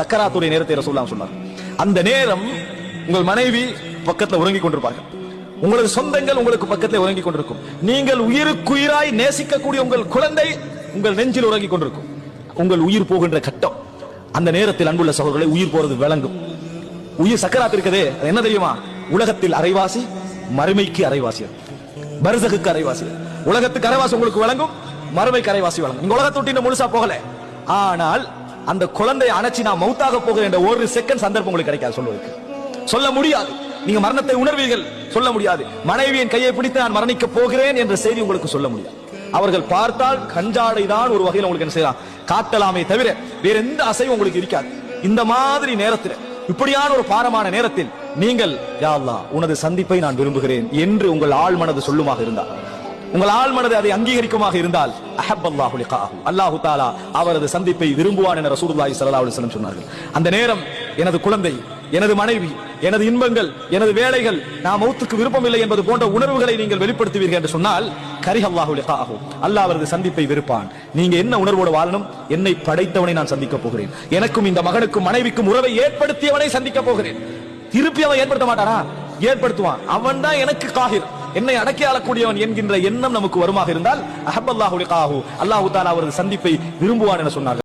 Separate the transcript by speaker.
Speaker 1: சக்கராத்துடைய நேரத்தை ரசூலுல்லாஹ் சொன்னார். அந்த நேரம் உங்கள் மனைவி பக்கத்துல உறங்கிக் கொண்டிருப்பார்கள், உங்களது சொந்தங்கள் உங்களுக்கு பக்கத்தில் உறங்கிக் கொண்டிருக்கும், நீங்கள் உயிருக்குயிராய் நேசிக்கக்கூடிய உங்கள் குழந்தை உங்கள் நெஞ்சில் உறங்கிக் கொண்டிருக்கும். உங்கள் உயிர் போகின்ற கட்டம், அந்த நேரத்தில் அன்புள்ள சகோதரர்களை உயிர் போறது விளங்கும். உயிர் சக்கராத்து இருக்கதே, என்ன தெரியுமா? உலகத்தில் அரைவாசி, மறுமைக்கு அரைவாசி, பர்சகுக்கு அரைவாசி. உலகத்துக்கு அரைவாசி உங்களுக்கு விளங்கும், மறுமைக்கு அரைவாசி விளங்கும். நீங்க உலகத்தை விட்டு முழுசா போகல, ஆனால் அந்த குழந்தையை அணைச்சி நான் மௌத்தாக போகிறேன் என்ற ஒரு செகண்ட் சந்தர்ப்பம் உங்களுக்கு கிடைக்காது, சொல்வதற்கு சொல்ல முடியாது. நீங்க மரணத்தை உணர்வீர்கள், சொல்ல முடியாது. மனைவியின் கையை பிடித்து நான் மரணிக்க போகிறேன் என்ற செய்தி உங்களுக்கு சொல்ல முடியாது. அவர்கள் பார்த்தால் கஞ்சாடை தான் ஒரு வகையில் உங்களுக்கு என்ன செய்யலாம், காட்டலாமே தவிர வேற எந்த அசைவும் உங்களுக்கு இருக்காது. இந்த மாதிரி நேரத்தில், இப்படியான ஒரு பாரமான நேரத்தில் நீங்கள் யா அல்லாஹ் உனது சந்திப்பை நான் விரும்புகிறேன் என்று உங்கள் ஆழ் மனது சொல்லுமாக இருந்தால், உங்கள் ஆழ் மனது அதை அங்கீகரிக்குமாக இருந்தால், அஹப்பல்லாஹு லிகாஹு, அல்லாஹு தஆலா அவரது சந்திப்பை விரும்புவான் என ரசூலுல்லாஹி ஸல்லல்லாஹு அலைஹி வஸல்லம் சொன்னார்கள். அந்த நேரம் எனது குழந்தை, எனது மனைவி, எனது இன்பங்கள், எனது வேலைகள், நான் மௌத்துக்கு விருப்பம் இல்லை என்பது போன்ற உணர்வுகளை நீங்கள் வெளிப்படுத்துவீர்கள் என்று சொன்னால், கரிஹல்லாஹு லிகாஹு, அல்லாஹ் அவரது சந்திப்பை விருப்பான். நீங்க என்ன உணர்வோடு வாழணும்? என்னை படைத்தவனை நான் சந்திக்க போகிறேன், எனக்கும் இந்த மகனுக்கும் மனைவிக்கும் உறவை ஏற்படுத்தியவனை சந்திக்க போகிறேன். திருப்பி அவன் ஏற்படுத்த மாட்டானா? ஏற்படுத்துவான். அவன் தான் எனக்கு காஹிர், என்னை அடக்கி ஆளக்கூடியவன் என்கின்ற எண்ணம் நமக்கு வருமாக இருந்தால், அஹப்பல்லாஹு லிகாஹு, அல்லாஹு தஆலா அவரது சந்திப்பை விரும்புவான் என சொன்னார்கள்.